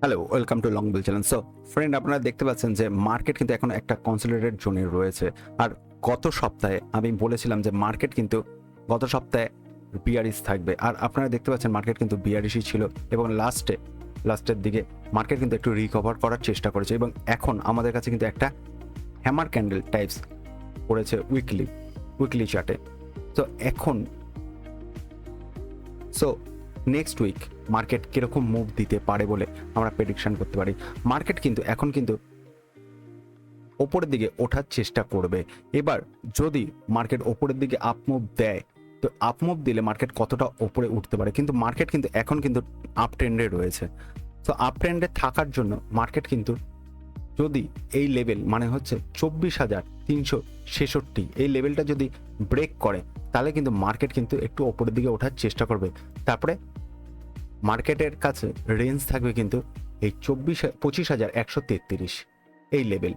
Hello, welcome to long bill channel. So friend, আপনারা দেখতে পাচ্ছেন যে মার্কেট কিন্তু এখন একটা কনসলিডেটেড জোনে রয়েছে। আর গত সপ্তাহে আমি বলেছিলাম যে মার্কেট কিন্তু গত সপ্তাহে বিয়ারিশ থাকবে, আর আপনারা দেখতে পাচ্ছেন মার্কেট কিন্তু বিয়ারিশই ছিল এবং লাস্টের দিকে মার্কেট কিন্তু একটু রিকভার করার চেষ্টা করেছে এবং এখন আমাদের কাছে কিন্তু একটা হ্যামার ক্যান্ডেল টাইপস পড়েছে উইকলি চার্টে। তো এখন নেক্সট উইক মার্কেট কিরকম মুভ দিতে পারে বলে আমরা প্রেডিকশন করতে পারি। মার্কেট কিন্তু এখন কিন্তু ওপরের দিকে ওঠার চেষ্টা করবে। এবার যদি মার্কেট ওপরের দিকে আপ মুভ দেয়, তো আপ মুভ দিলে মার্কেট কতটা ওপরে উঠতে পারে, কিন্তু মার্কেট কিন্তু এখন কিন্তু আপ ট্রেন্ডে রয়েছে। তো আপ ট্রেন্ডে থাকার জন্য মার্কেট কিন্তু যদি এই লেভেল মানে হচ্ছে 24,366 এই লেভেলটা যদি ব্রেক করে, তাহলে কিন্তু মার্কেট কিন্তু একটু ওপরের দিকে ওঠার চেষ্টা করবে। তারপরে মার্কেটের কাছে রেঞ্জ থাকবে কিন্তু এই 25,133 এই লেভেল।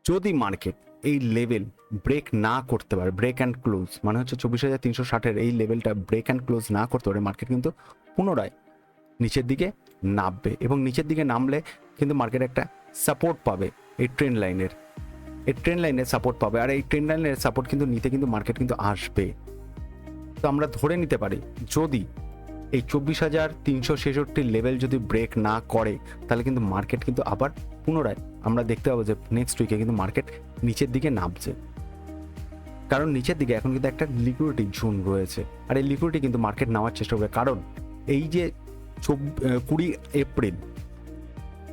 যদি মার্কেট এই লেভেল ব্রেক না করতে পারে, ব্রেক অ্যান্ড ক্লোজ মানে হচ্ছে 24,360 এই লেভেলটা ব্রেক অ্যান্ড ক্লোজ না করতে পারে, মার্কেট কিন্তু পুনরায় নিচের দিকে নামবে এবং নিচের দিকে নামলে কিন্তু মার্কেট একটা সাপোর্ট পাবে এই ট্রেন্ড লাইনের সাপোর্ট পাবে। আর এই ট্রেন্ড লাইনের সাপোর্ট কিন্তু নিতে কিন্তু মার্কেট কিন্তু আসবে। তো আমরা ধরে নিতে পারি যদি এই 24,366 লেভেল যদি ব্রেক না করে, তাহলে কিন্তু মার্কেট কিন্তু আবার পুনরায় আমরা দেখতে পাবো যে নেক্সট উইকে কিন্তু মার্কেট নিচের দিকে নামছে, কারণ নিচের দিকে এখন কিন্তু একটা লিকুইডিটি জোন রয়েছে। আর এই লিকুইডিটি কিন্তু মার্কেট নেওয়ার চেষ্টা করবে, কারণ এই যে 20 এপ্রিল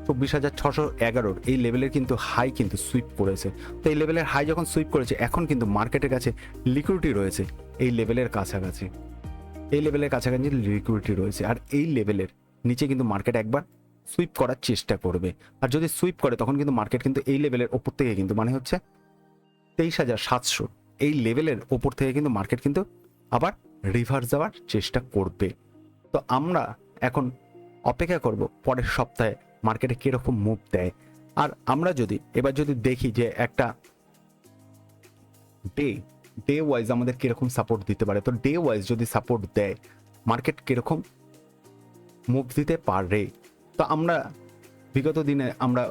24,611 এই লেভেলের কিন্তু হাই কিন্তু সুইপ করেছে। তো এই লেভেলের হাই যখন সুইপ করেছে, এখন কিন্তু মার্কেটের কাছে লিকুইডিটি রয়েছে এই লেভেলের কাছাকাছি লিকুইডিটি রয়েছে। আর এই লেভেলের নিচে কিন্তু মার্কেট একবার সুইপ করার চেষ্টা করবে। আর যদি সুইপ করে, তখন কিন্তু মার্কেট কিন্তু এই লেভেলের ওপর থেকে কিন্তু মানে হচ্ছে 23,700 এই লেভেলের ওপর থেকে কিন্তু মার্কেট কিন্তু আবার রিভার্স যাওয়ার চেষ্টা করবে। তো আমরা এখন অপেক্ষা করব পরের সপ্তাহে মার্কেটে কিরকম মুভ দেয়। আর আমরা এবার যদি দেখি যে একটা ডে ওয়াইজ আমাদের কিরকম সাপোর্ট দিতে পারে, তো ডে ওয়াইজ যদি সাপোর্ট দেয়, মার্কেট কিরকম মুভ দিতে পারে। তো আমরা বিগত দিনে আমরা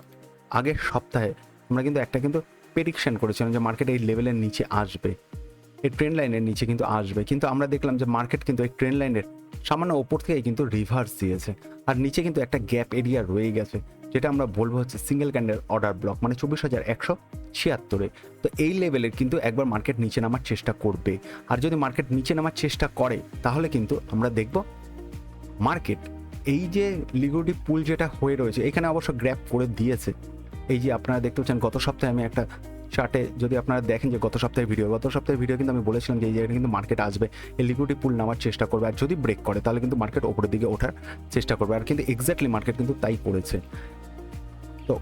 আগের সপ্তাহে আমরা কিন্তু একটা প্রেডিকশন করেছিলাম যে মার্কেট এই লেভেলের নিচে আসবে, এই ট্রেন্ড লাইনের নিচে কিন্তু আসবে, কিন্তু আমরা দেখলাম যে মার্কেট কিন্তু এই ট্রেন্ড লাইনের সামান্য ওপর থেকে কিন্তু রিভার্স দিয়েছে। আর নিচে কিন্তু একটা গ্যাপ এরিয়া রয়ে গেছে, যেটা আমরা বলবো হচ্ছে সিঙ্গেল ক্যান্ডেল অর্ডার ব্লক মানে 24,176। তো এই লেভেলের কিন্তু একবার মার্কেট নিচে নামার চেষ্টা করবে। আর যদি মার্কেট নিচে নামার চেষ্টা করে, তাহলে কিন্তু আমরা দেখব মার্কেট এই যে লিকুইডিটি পুল যেটা হয়ে রয়েছে, এখানে অবশ্য গ্র্যাপ করে দিয়েছে। এই যে আপনারা দেখতে পাচ্ছেন গত সপ্তাহে আমি একটা চার্টে যদি আপনারা দেখেন যে গত সপ্তাহের ভিডিও কিন্তু আমি বলেছিলাম যে এই জায়গাটা কিন্তু মার্কেট আসবে, এই লিকুইডিটি পুল নামার চেষ্টা করবে, আর যদি ব্রেক করে তাহলে কিন্তু মার্কেট ওপরের দিকে ওঠার চেষ্টা করবে। আর কিন্তু এক্স্যাক্টলি মার্কেট কিন্তু তাই করেছে। তো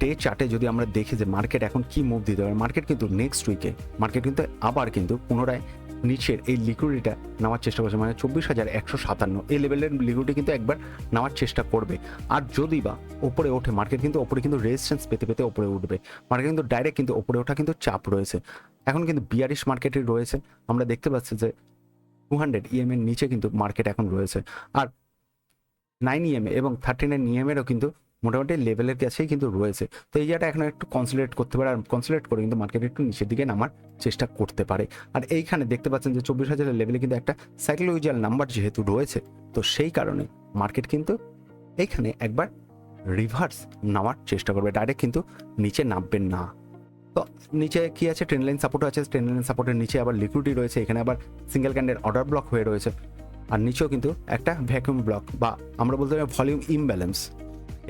ডে চার্টে যদি আমরা দেখি যে মার্কেট এখন কি মুভ দিতে পারে, মার্কেট কিন্তু নেক্সট উইকে মার্কেট কিন্তু আবার কিন্তু পুনরায় নিচের এই লিকুইডিটিটা নেওয়ার চেষ্টা করছে, মানে 24,157 এই লেভেলের লিকুইডিটি কিন্তু একবার নেওয়ার চেষ্টা করবে। আর যদি বা ওপরে ওঠে, মার্কেট কিন্তু ওপরে কিন্তু রেজিস্ট্যান্স পেতে ওপরে উঠবে। মার্কেট কিন্তু ডাইরেক্ট কিন্তু ওপরে ওঠা কিন্তু চাপ রয়েছে। এখন কিন্তু বিয়ারিশ মার্কেটে রয়েছে, আমরা দেখতে পাচ্ছি যে 200 EM এর নিচে কিন্তু মার্কেট এখন রয়েছে। আর 9 EM এবং 39 EM এরও কিন্তু মোটামুটি লেভেলের কাছেই কিন্তু রয়েছে। তো এই জায়গাটা এখন একটু কনসলিডেট করতে পারে, আর কনসলিডেট করে কিন্তু মার্কেট একটু নিচের দিকে নামার চেষ্টা করতে পারে। আর এইখানে দেখতে পাচ্ছেন যে 24,000 লেভেলে কিন্তু একটা সাইক্লোইজাল নাম্বার যেহেতু রয়েছে, তো সেই কারণে মার্কেট কিন্তু এইখানে একবার রিভার্স নামার চেষ্টা করবে, ডাইরেক্ট কিন্তু নিচে নামবেন না। তো নিচে কি আছে, ট্রেন্ড লাইন সাপোর্ট আছে, ট্রেন্ড লাইন সাপোর্টের নিচে আবার লিকুইডিটি রয়েছে, এখানে আবার সিঙ্গেল ক্যান্ডেল অর্ডার ব্লক হয়ে রয়েছে, আর নিচেও কিন্তু একটা ভ্যাকুয়াম ব্লক বা আমরা বলতে পারি ভলিউম ইমব্যালেন্স,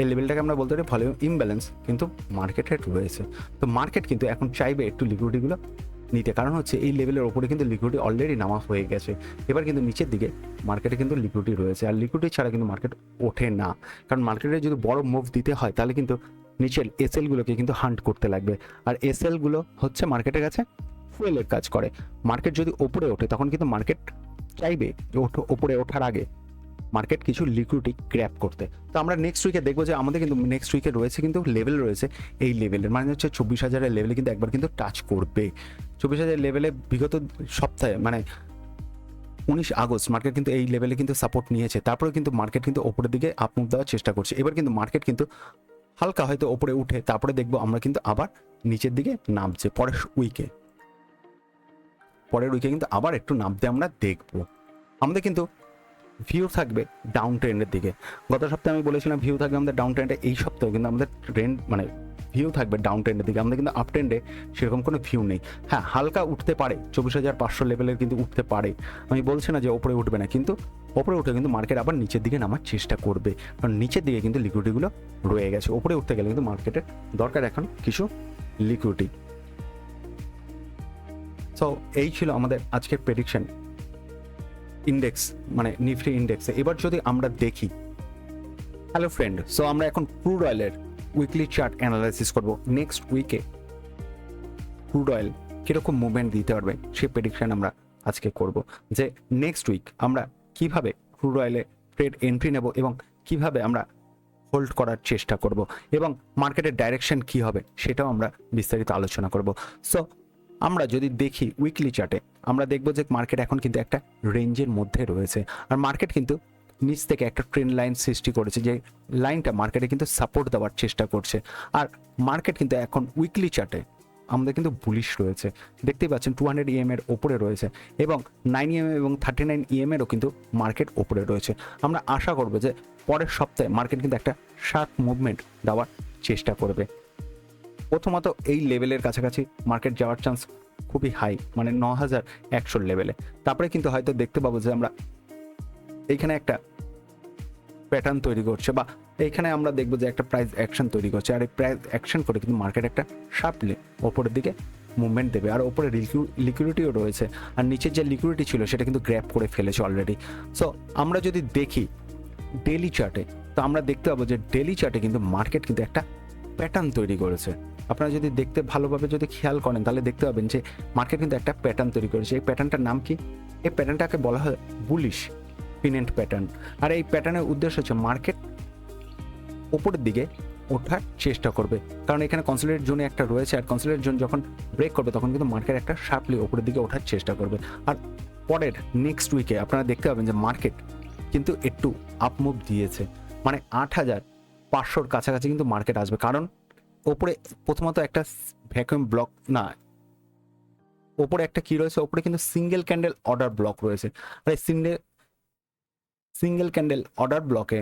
এই লেভেলটাকে আমরা বলতে পারি ভলিউম ইমব্যালেন্স কিন্তু মার্কেটে রয়েছে। তো মার্কেট কিন্তু এখন চাইবে একটু লিকুইডিটিগুলো নিতে, কারণ হচ্ছে এই লেভেলের ওপরে কিন্তু লিকুইডিটি অলরেডি নামা হয়ে গেছে। এবার কিন্তু নিচের দিকে মার্কেটে কিন্তু লিকুইডিটি রয়েছে, আর লিকুইডিটি ছাড়া কিন্তু মার্কেট ওঠে না, কারণ মার্কেটে যদি বড় মুভ দিতে হয়, তাহলে কিন্তু নিচের এসএলগুলোকে কিন্তু হান্ট করতে লাগবে। আর এসএলগুলো হচ্ছে মার্কেটের কাছে ফুয়েলের কাজ করে। মার্কেট যদি ওপরে ওঠে, তখন কিন্তু মার্কেট চাইবে যে ওপরে ওঠার আগে মার্কেট কিছু লিকুইডিটি গ্র্যাব করতে। তো আমরা নেক্সট উইকে দেখবো যে আমাদের কিন্তু নেক্সট উইকে রয়েছে কিন্তু লেভেল রয়েছে, এই লেভেলের মানে হচ্ছে 24,000 লেভেলে কিন্তু একবার কিন্তু টাচ করবে। 24,000 লেভেলে বিগত সপ্তাহে মানে 19 আগস্ট মার্কেট কিন্তু এই লেভেলে কিন্তু সাপোর্ট নিয়েছে, তারপরে কিন্তু মার্কেট কিন্তু ওপরের দিকে আপ মুভ দেওয়ার চেষ্টা করছে। এবার কিন্তু মার্কেট কিন্তু হালকা হয়তো ওপরে উঠে তারপরে দেখবো আমরা কিন্তু আবার নিচের দিকে নামছে পরের উইকে কিন্তু আবার একটু নামতে আমরা দেখবো। আমাদের কিন্তু ভিউ থাকবে ডাউন ট্রেন্ডের দিকে। গত সপ্তাহে আমি বলেছিলাম ভিউ থাকবে আমাদের ডাউন ট্রেন্ডে, এই সপ্তাহে কিন্তু আমাদের ট্রেন্ড মানে ভিউ থাকবে ডাউন ট্রেন্ডের দিকে। আমাদের কিন্তু আপ ট্রেন্ডে সেরকম কোনো ভিউ নেই। হ্যাঁ, হালকা উঠতে পারে, 24,500 লেভেলের কিন্তু উঠতে পারে, আমি বলছি না যে ওপরে উঠবে না, কিন্তু ওপরে উঠে কিন্তু মার্কেট আবার নিচের দিকে নামার চেষ্টা করবে, কারণ নিচের দিকে কিন্তু লিকুইডিটিগুলো রয়ে গেছে। ওপরে উঠতে গেলে কিন্তু মার্কেটের দরকার এখন কিছু লিকুইডিটি। সো এই ছিল আমাদের আজকের প্রেডিকশন ইন্ডেক্স মানে নিফটি ইন্ডেক্সে। এবার যদি আমরা দেখি, হ্যালো ফ্রেন্ড, সো আমরা এখন ক্রুড অয়েলের উইকলি চার্ট অ্যানালাইসিস করব। নেক্সট উইকে ক্রুড অয়েল কীরকম মুভমেন্ট দিতে পারবে সেই প্রেডিকশন আমরা আজকে করব, যে নেক্সট উইক আমরা কিভাবে ক্রুড অয়েলে ট্রেড এন্ট্রি নেব এবং কিভাবে আমরা হোল্ড করার চেষ্টা করব এবং মার্কেটের ডাইরেকশন কি হবে সেটাও আমরা বিস্তারিত আলোচনা করব। সো আমরা যদি দেখি উইকলি চার্টে, আমরা দেখব যে মার্কেট এখন কিন্তু একটা রেঞ্জের মধ্যে রয়েছে, আর মার্কেট কিন্তু নিচ থেকে একটা ট্রেন্ড লাইন সৃষ্টি করেছে, যে লাইনটা মার্কেটে কিন্তু সাপোর্ট দেওয়ার চেষ্টা করছে। আর মার্কেট কিন্তু এখন উইকলি চার্টে আমাদের কিন্তু বুলিশ রয়েছে, দেখতেই পাচ্ছেন 200 EM এর ওপরে রয়েছে এবং 9 EM এবং 39 EM এরও কিন্তু মার্কেট ওপরে রয়েছে। আমরা আশা করব যে পরের সপ্তাহে মার্কেট কিন্তু একটা শার্প মুভমেন্ট দেওয়ার চেষ্টা করবে। প্রথমত এই লেভেলের কাছাকাছি মার্কেট যাওয়ার চান্স খুবই হাই, মানে 9,100 লেভেলে। তারপরে কিন্তু হয়তো দেখতে পাবো যে আমরা এইখানে একটা প্যাটার্ন তৈরি করছে, বা এইখানে আমরা দেখবো যে একটা প্রাইস অ্যাকশন তৈরি করছে, আর এই প্রাইস অ্যাকশন করে কিন্তু মার্কেট একটা শার্পলি ওপরের দিকে মুভমেন্ট দেবে। আর ওপরে লিকুইডিটিও রয়েছে, আর নিচের যে লিকুইডিটি ছিল সেটা কিন্তু গ্র্যাব করে ফেলেছে অলরেডি। সো আমরা যদি দেখি ডেলি চার্টে, তো আমরা দেখতে পাবো যে ডেলি চার্টে কিন্তু মার্কেট কিন্তু একটা প্যাটার্ন তৈরি করেছে। আপনারা যদি দেখতে ভালোভাবে যদি খেয়াল করেন তাহলে দেখতে পাবেন যে মার্কেট কিন্তু একটা প্যাটার্ন তৈরি করেছে। এই প্যাটার্নটার নাম কি? এই প্যাটার্নটাকে বলা হয় বুলিশ পিনেন্ট প্যাটার্ন। আর এই প্যাটার্নের উদ্দেশ্য হচ্ছে মার্কেট ওপরের দিকে ওঠার চেষ্টা করবে, কারণ এখানে কনসোলিডেট জোনে একটা রয়েছে, আর কনসোলিডেট জোন যখন ব্রেক করবে তখন কিন্তু মার্কেট একটা শার্পলি ওপরের দিকে ওঠার চেষ্টা করবে। আর পরের নেক্সট উইকে আপনারা দেখতে পাবেন যে মার্কেট কিন্তু একটু আপমুভ দিয়েছে, মানে 8,500 কাছাকাছি কিন্তু মার্কেট আসবে, কারণ ওপরে প্রথমত একটা ভ্যাকুয়াম ব্লক না, ওপরে একটা কি রয়েছে, ওপরে কিন্তু সিঙ্গেল ক্যান্ডেল অর্ডার ব্লক রয়েছে। আর এই সিঙ্গেল ক্যান্ডেল অর্ডার ব্লকে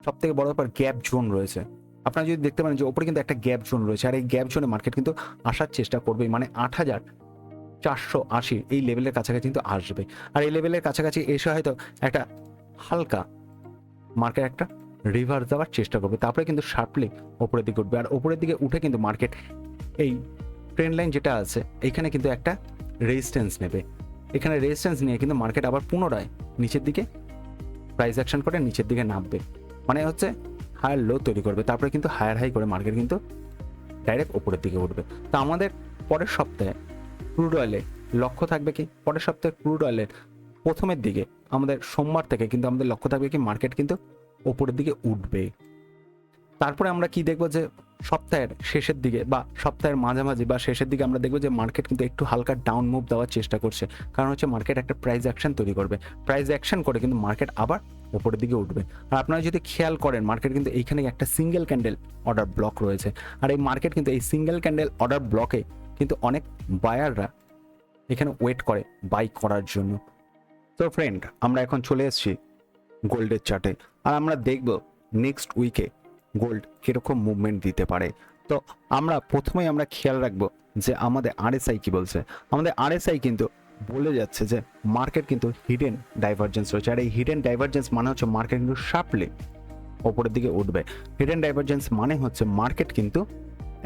সব থেকে বড় ব্যাপার গ্যাপ জোন রয়েছে। আপনারা যদি দেখতে পারেন যে ওপরে কিন্তু একটা গ্যাপ জোন রয়েছে, আর এই গ্যাপ জোনে মার্কেট কিন্তু আসার চেষ্টা করবে, মানে 8,480 এই লেভেলের কাছাকাছি কিন্তু আসবে। আর এই লেভেলের কাছাকাছি এসে হয়তো একটা হালকা মার্কেট একটা রিভার্স দেওয়ার চেষ্টা করবে, তারপরে কিন্তু শার্পলি ওপরের দিকে উঠবে। আর ওপরের দিকে উঠে কিন্তু মার্কেট এই ট্রেন্ড লাইন যেটা আছে এখানে কিন্তু একটা রেজিস্ট্যান্স নেবে, এখানে রেজিস্ট্যান্স নিয়ে কিন্তু মার্কেট আবার পুনরায় নিচের দিকে প্রাইস অ্যাকশন করে নিচের দিকে নামবে, মানে হচ্ছে হায়ার লো তৈরি করবে, তারপরে কিন্তু হায়ার হাই করে মার্কেট কিন্তু ডাইরেক্ট ওপরের দিকে উঠবে। তো আমাদের পরের সপ্তাহে ক্রুড অয়েলে লক্ষ্য থাকবে কি, পরের সপ্তাহে ক্রুড অয়েলের প্রথমের দিকে আমাদের সোমবার থেকে কিন্তু আমাদের লক্ষ্য থাকবে কি মার্কেট কিন্তু ওপরের দিকে উঠবে। তারপরে আমরা কি দেখবো যে সপ্তাহের শেষের দিকে বা সপ্তাহের মাঝামাঝি বা শেষের দিকে আমরা দেখবো যে মার্কেট কিন্তু একটু হালকা ডাউন মুভ দেওয়ার চেষ্টা করছে, কারণ হচ্ছে মার্কেট একটা প্রাইস অ্যাকশন তৈরি করবে, প্রাইস অ্যাকশন করে কিন্তু মার্কেট আবার ওপরের দিকে উঠবে। আর আপনারা যদি খেয়াল করেন মার্কেট কিন্তু এইখানে একটা সিঙ্গেল ক্যান্ডেল অর্ডার ব্লক রয়েছে, আর এই মার্কেট কিন্তু এই সিঙ্গেল ক্যান্ডেল অর্ডার ব্লকে কিন্তু অনেক বায়াররা এখানে ওয়েট করে বাই করার জন্য। তো ফ্রেন্ড, আমরা এখন চলে এসেছি গোল্ডের চার্টে, আর আমরা দেখব নেক্সট উইকে গোল্ড কিরকম মুভমেন্ট দিতে পারে। তো আমরা প্রথমেই আমরা খেয়াল রাখবো যে আমাদের আরএসআই কি বলছে। আমাদের আরএসআই কিন্তু বলে যাচ্ছে যে মার্কেট কিন্তু হিডেন ডাইভারজেন্স রয়েছে, আর এই হিডেন ডাইভারজেন্স মানে হচ্ছে মার্কেট কিন্তু শার্পলি ওপরের দিকে উঠবে। হিডেন ডাইভারজেন্স মানে হচ্ছে মার্কেট কিন্তু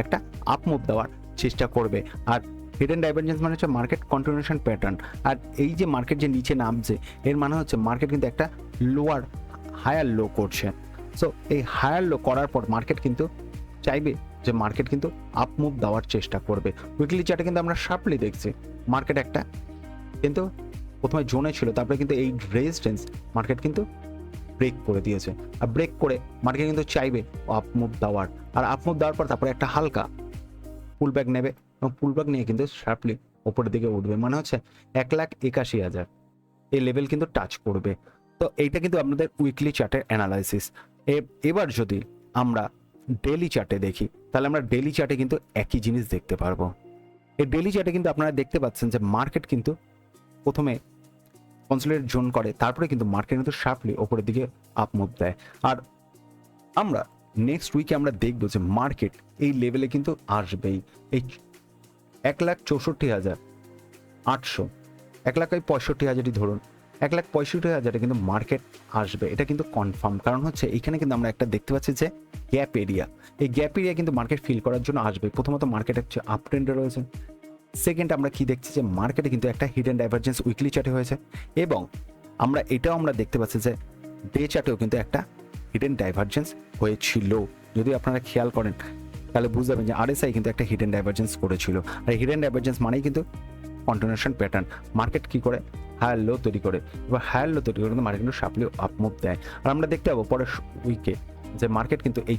একটা আপ মুভ দেওয়ার চেষ্টা করবে, আর হিডেন ডাইভারজেন্স মানে হচ্ছে মার্কেট কন্টিনিউশন প্যাটার্ন। আর এই যে মার্কেট যে নিচে নামছে এর মানে হচ্ছে মার্কেট কিন্তু একটা লোয়ার হায়ার লো করছে। সো এই হায়ার লো করার পর মার্কেট কিন্তু চাইবে যে মার্কেট কিন্তু আপ মুভ দেওয়ার চেষ্টা করবে। উইকলি চার্টে কিন্তু আমরা শার্পলি দেখছি মার্কেট একটা কিন্তু প্রথমে জোনে ছিল, তারপরে কিন্তু এই রেজিস্ট্যান্স মার্কেট কিন্তু ব্রেক করে দিয়েছে, আর ব্রেক করে মার্কেট কিন্তু চাইবে আপ মুভ দেওয়ার, আর আপ মুভ দেওয়ার পর তারপরে একটা হালকা পুল ব্যাক নেবে এবং পুল ব্যাক নিয়ে কিন্তু শার্পলি ওপরের দিকে উঠবে, মানে হচ্ছে 1,81,000 এই লেভেল কিন্তু টাচ করবে। তো এইটা কিন্তু আপনাদের উইকলি চার্টের অ্যানালাইসিস। এবার যদি আমরা ডেলি চার্টে দেখি, তাহলে আমরা ডেলি চার্টে কিন্তু একই জিনিস দেখতে পারবো। এই ডেলি চার্টে কিন্তু আপনারা দেখতে পাচ্ছেন যে মার্কেট কিন্তু প্রথমে কনসোলিডেট জোন করে, তারপরে কিন্তু মার্কেট কিন্তু শার্পলি ওপরের দিকে আপ মুভ দেয়। আর আমরা নেক্সট উইকে আমরা দেখবো যে মার্কেট এই লেভেলে কিন্তু আসবেই। এই 1,64,800, 1,65,000ই ধরুন, 1,65,000 কিন্তু মার্কেট আসবে, এটা কিন্তু কনফার্ম। কারণ হচ্ছে এখানে কিন্তু আমরা একটা দেখতে পাচ্ছি যে গ্যাপ এরিয়া, এই গ্যাপ এরিয়া কিন্তু মার্কেট ফিল করার জন্য আসবে। প্রথমত মার্কেট হচ্ছে আপ ট্রেন্ডে রয়েছে। সেকেন্ড, আমরা কি দেখছি যে মার্কেটে কিন্তু একটা হিডেন ডাইভারজেন্স উইকলি চার্টে হয়েছে, এবং আমরা দেখতে পাচ্ছি যে ডে চার্টেও কিন্তু একটা হিডেন ডাইভারজেন্স হয়েছিল। যদি আপনারা খেয়াল করেন তাহলে বুঝতে যাবেন যে আরএসআই কিন্তু একটা হিডেন ডাইভারজেন্স করেছিল। আর হিডেন ডাইভারজেন্স মানেই কিন্তু কন্টিনিউশন প্যাটার্ন। মার্কেট কি করে, হায়ার লো তৈরি করে, এবার হায়ার লো তৈরি করে কিন্তু মার্কেট কিন্তু শার্পলি আপমুভ দেয়। আর আমরা দেখতে পাবো পরের উইকে যে মার্কেট কিন্তু এই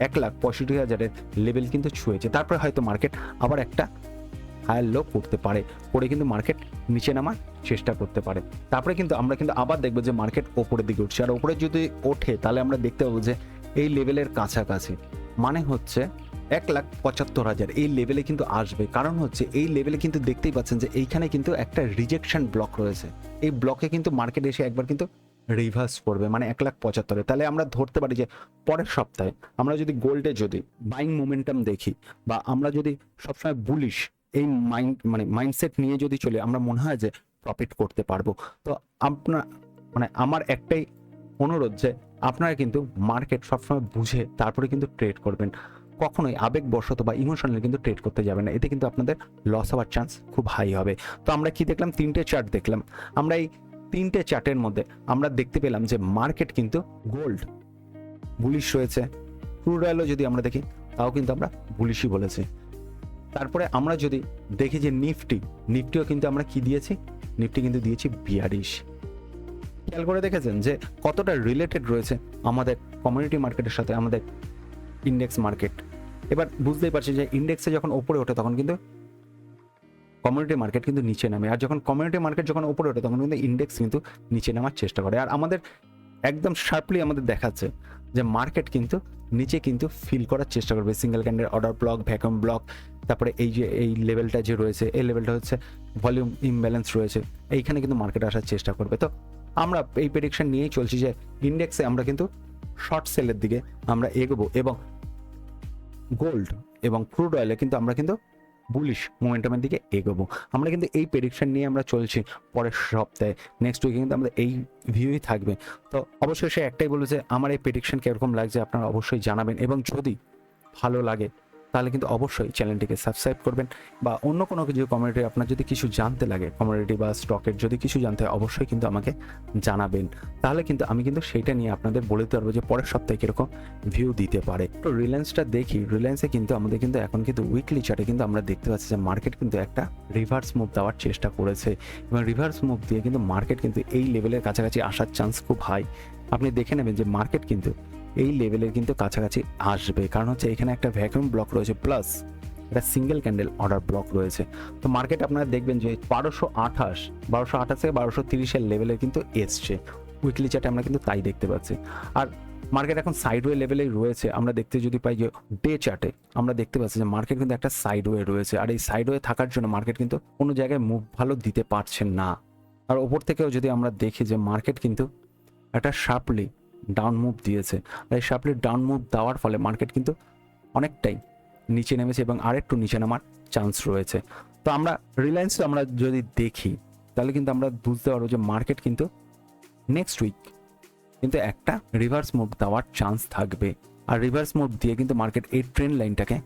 1,65,000 লেভেল কিন্তু ছুঁয়েছে। তারপরে হয়তো মার্কেট আবার একটা হায়ার লো করতে পারে, করে কিন্তু মার্কেট নিচে নামার চেষ্টা করতে পারে। তারপরে কিন্তু আমরা কিন্তু আবার দেখবো যে মার্কেট ওপরের দিকে উঠছে। আর ওপরে যদি ওঠে তাহলে আমরা দেখতে পাবো যে এই লেভেলের কাছাকাছি, মানে হচ্ছে 1,75,000 এই লেভেলে কিন্তু আসবে। কারণ হচ্ছে এই লেভেলে কিন্তু দেখতেই পাচ্ছেন যে এইখানে কিন্তু একটা রিজেকশন ব্লক রয়েছে। এই ব্লকে কিন্তু মার্কেট এসে একবার কিন্তু রিভার্স করবে, মানে 1,75,000। তাহলে আমরা ধরতে পারি যে পরের সপ্তাহে আমরা যদি গোল্ডে যদি বাইং মোমেন্টাম দেখি, বা আমরা যদি সবসময় বুলিশ এই মাইন্ডসেট নিয়ে যদি চলে, আমরা মনে হয় যে প্রফিট করতে পারবো। তো আমার একটাই অনুরোধ যে আপনারা কিন্তু মার্কেট সবসময় বুঝে তারপরে কিন্তু ট্রেড করবেন। কখনোই আবেগবশত বা ইমোশনালি কিন্তু ট্রেড করতে যাবেন না, এতে কিন্তু আপনাদের লস হওয়ার চান্স খুব হাই হবে। তো আমরা কি দেখলাম, 3টে চার্ট দেখলাম। আমরা এই 3টে চার্টের মধ্যে আমরা দেখতে পেলাম যে মার্কেট কিন্তু গোল্ড বুলিশ রয়েছে, ক্রুড অয়েলও যদি আমরা দেখি তাও কিন্তু আমরা বুলিশই বলেছি। তারপরে আমরা যদি দেখি যে নিফটিও কিন্তু আমরা কি দিয়েছি, নিফটি কিন্তু দিয়েছি বিয়ারিশ। খেয়াল করে দেখেছেন যে কতটা রিলেটেড রয়েছে আমাদের কমিউনিটি মার্কেটের সাথে আমাদের ইন্ডেক্স মার্কেট। এবার বুঝতেই পারছি যে ইন্ডেক্সে যখন ওপরে ওঠে তখন কিন্তু কমিউনিটি মার্কেট কিন্তু নিচে নামে, আর যখন কমিউনিটি মার্কেট যখন ওপরে ওঠে তখন কিন্তু ইন্ডেক্স কিন্তু নিচে নামার চেষ্টা করে। আর আমাদের একদম শার্পলি আমাদের দেখাচ্ছে যে মার্কেট কিন্তু নিচে কিন্তু ফিল করার চেষ্টা করবে। Single candle order block, vacuum block, তারপরে এই যে এই লেভেলটা যে রয়েছে, এই লেভেলটা হচ্ছে ভলিউম ইমব্যালেন্স রয়েছে, এইখানে কিন্তু মার্কেট আসার চেষ্টা করবে। তো আমরা এই প্রেডিকশন নিয়েই চলছি যে ইন্ডেক্সে আমরা কিন্তু শর্ট সেলের দিকে আমরা এগোবো, এবং গোল্ড এবং ক্রুড অয়েলে কিন্তু আমরা কিন্তু বুলিশ মোমেন্টামের দিকে এগোবো। আমরা কিন্তু এই প্রেডিকশন নিয়ে আমরা চলছি। পরের সপ্তাহে নেক্সট উইকে কিন্তু আমাদের এই ভিউই থাকবে। তো অবশ্যই সে একটাই বলবো যে আমার এই প্রেডিকশন কীরকম লাগছে আপনারা অবশ্যই জানাবেন, এবং যদি ভালো লাগে তাহলে কিন্তু অবশ্যই চ্যানেলটিকে সাবস্ক্রাইব করবেন। বা অন্য কোনো কিছু কমিউনিটি আপনার যদি কিছু জানতে লাগে, কমিউনিটি বা স্টকের যদি কিছু জানতে হয় অবশ্যই কিন্তু আমাকে জানাবেন। তাহলে কিন্তু আমি কিন্তু সেইটা নিয়ে আপনাদের বলে দিতে পারবো যে পরের সপ্তাহে কীরকম ভিউ দিতে পারে। তো রিলায়েন্সটা দেখি, রিলায়েন্সে কিন্তু আমাদের কিন্তু এখন কিন্তু উইকলি চার্টে কিন্তু আমরা দেখতে পাচ্ছি যে মার্কেট কিন্তু একটা রিভার্স মুভ দেওয়ার চেষ্টা করেছে, এবং রিভার্স মুভ দিয়ে কিন্তু মার্কেট কিন্তু এই লেভেলের কাছাকাছি আসার চান্স খুব হাই। আপনি দেখে নেবেন যে মার্কেট কিন্তু এই লেভেলের কিন্তু কাছাকাছি আসবে। কারণ হচ্ছে এখানে একটা ভ্যাকুয়াম ব্লক রয়েছে, প্লাস একটা সিঙ্গেল ক্যান্ডেল অর্ডার ব্লক রয়েছে। তো মার্কেট আপনারা দেখবেন যে 1228 থেকে 1230 লেভেলে কিন্তু এসছে। উইকলি চার্টে আমরা কিন্তু তাই দেখতে পাচ্ছি। আর মার্কেট এখন সাইডওয়ে লেভেলেই রয়েছে। আমরা দেখতে যদি পাই যে ডে চার্টে আমরা দেখতে পাচ্ছি যে মার্কেট কিন্তু একটা সাইডওয়ে রয়েছে, আর এই সাইডওয়ে থাকার জন্য মার্কেট কিন্তু কোনো জায়গায় মুভ ভালো দিতে পারছেন না। আর ওপর থেকেও যদি আমরা দেখি যে মার্কেট কিন্তু একটা শার্পলি ডাউন মুভ দিয়েছে, আর এই শার্পলি ডাউন মুভ দেওয়ার ফলে মার্কেট কিন্তু অনেকটাই নিচে নেমেছে, এবং আরেকটু নিচে নামার চান্স রয়েছে। তো আমরা রিলায়েন্স আমরা যদি দেখি তাহলে কিন্তু আমরা বুঝতে পারবো যে মার্কেট কিন্তু নেক্সট উইক কিন্তু একটা রিভার্স মুভ দেওয়ার চান্স থাকবে। আর রিভার্স মুভ দিয়ে কিন্তু মার্কেট এই ট্রেন্ড লাইনটাকে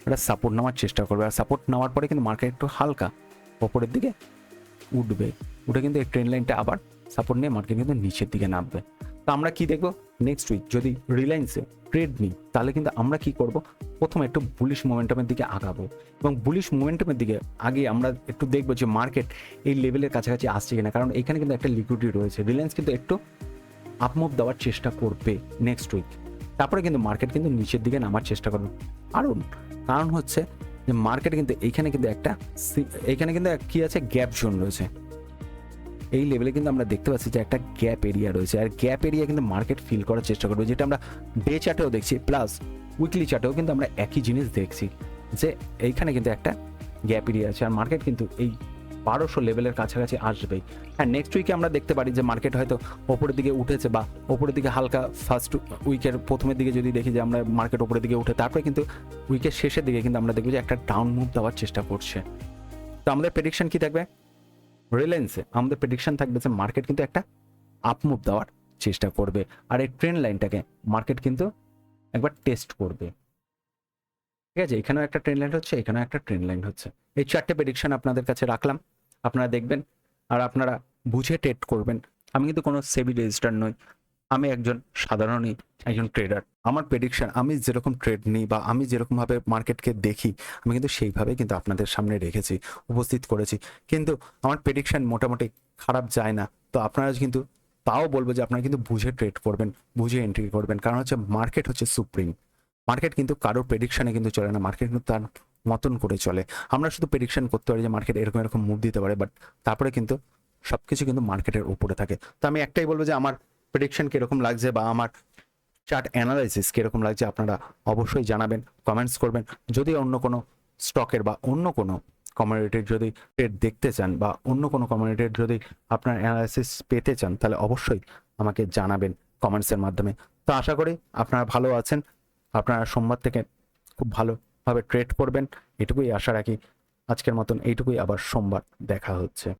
একটা সাপোর্ট নেওয়ার চেষ্টা করবে। আর সাপোর্ট নেওয়ার পরে কিন্তু মার্কেট একটু হালকা ওপরের দিকে উঠবে, উঠে কিন্তু এই ট্রেন্ড লাইনটা আবার সাপোর্ট নিয়ে মার্কেট কিন্তু নিচের দিকে নামবে। তো আমরা কি দেখবো নেক্সট উইক, যদি রিলায়েন্সে ট্রেড নিই তাহলে কিন্তু আমরা কি করব, প্রথমে একটু বুলিশ মোমেন্টামের দিকে আগাবো, এবং বুলিশ মোমেন্টামের দিকে আগে আমরা একটু দেখবো যে মার্কেট এই লেভেলের কাছাকাছি আসছে কিনা। কারণ এখানে কিন্তু একটা লিকুইডিটি রয়েছে, রিলায়েন্স কিন্তু একটু আপমুভ দেওয়ার চেষ্টা করবে নেক্সট উইক। তারপরে কিন্তু মার্কেট কিন্তু নিচের দিকে নামার চেষ্টা করবে। কারণ হচ্ছে যে মার্কেট কিন্তু এইখানে কিন্তু একটা কি আছে, গ্যাপ জোন রয়েছে। এই লেভেলে কিন্তু আমরা দেখতে পাচ্ছি যে একটা গ্যাপ এরিয়া রয়েছে, আর গ্যাপ এরিয়া কিন্তু মার্কেট ফিল করার চেষ্টা করবে, যেটা আমরা ডে চার্টেও দেখছি প্লাস উইকলি চার্টেও কিন্তু আমরা একই জিনিস দেখছি যে এইখানে কিন্তু একটা গ্যাপ এরিয়া আছে, আর মার্কেট কিন্তু এই 1200 লেভেলের কাছাকাছি আসবেই। হ্যাঁ, নেক্সট উইকে আমরা দেখতে পারি যে মার্কেট হয়তো ওপরের দিকে উঠেছে বা ওপরের দিকে হালকা ফার্স্ট উইকের প্রথমের দিকে যদি দেখি যে আমরা মার্কেট ওপরের দিকে উঠে, তারপরে কিন্তু উইকের শেষের দিকে কিন্তু আমরা দেখবো যে একটা ডাউন মুভ দেওয়ার চেষ্টা করছে। তো আমাদের প্রেডিকশন কি থাকবে? রিলায়েন্সে আমাদের প্রেডিকশন থাকবে যে মার্কেট কিন্তু একটা আপ মুভ দেওয়ার চেষ্টা করবে, আর এই ট্রেন্ড লাইনটাকে মার্কেট কিন্তু একবার টেস্ট করবে। ঠিক আছে, এখানেও একটা ট্রেন্ড লাইন হচ্ছে, এখানেও একটা ট্রেন্ড লাইন হচ্ছে। এই 4টে প্রেডিকশন আপনাদের কাছে রাখলাম, আপনারা দেখবেন আর আপনারা বুঝে ট্রেড করবেন। আমি কিন্তু কোনো সেবি রেজিস্টার নই, আমি একজন সাধারণই একজন ট্রেডার। আমার প্রেডিকশন, আমি যেরকম ট্রেড নিই বা আমি যেরকমভাবে মার্কেটকে দেখি, আমি কিন্তু সেইভাবে কিন্তু আপনাদের সামনে রেখেছি, উপস্থিত করেছি। কিন্তু আমার প্রেডিকশন মোটামুটি খারাপ যায় না, তো আপনারা কিন্তু তাও বলবো যে আপনারা কিন্তু বুঝে ট্রেড করবেন, বুঝে এন্ট্রি করবেন, কারণ হচ্ছে মার্কেট হচ্ছে সুপ্রিম। মার্কেট কিন্তু কারোর প্রেডিকশনে কিন্তু চলে না, মার্কেট কিন্তু তার মতন করে চলে। আমরা শুধু প্রেডিকশন করতে পারি যে মার্কেট এরকম এরকম মুভ দিতে পারে, বাট তারপরে কিন্তু সবকিছু কিন্তু মার্কেটের উপরে থাকে। তো আমি একটাই বলবো যে আমার প্রেডিকশন কিরকম লাগছে বা আমার চার্ট অ্যানালাইসিস কিরকম লাগছে আপনারা অবশ্যই জানাবেন, কমেন্টস করবেন। যদি অন্য কোনো স্টকের বা অন্য কোনো কমিউনিটির যদি ট্রেড দেখতে চান বা অন্য কোনো কমিউনিটির যদি আপনার অ্যানালাইসিস পেতে চান, তাহলে অবশ্যই আমাকে জানাবেন কমেন্টসের মাধ্যমে। তো আশা করি আপনারা ভালো আছেন, আপনারা সোমবার থেকে খুব ভালোভাবে ট্রেড করবেন, এটুকুই আশা রাখি। আজকের মতন এইটুকুই, আবার সোমবার দেখা হচ্ছে।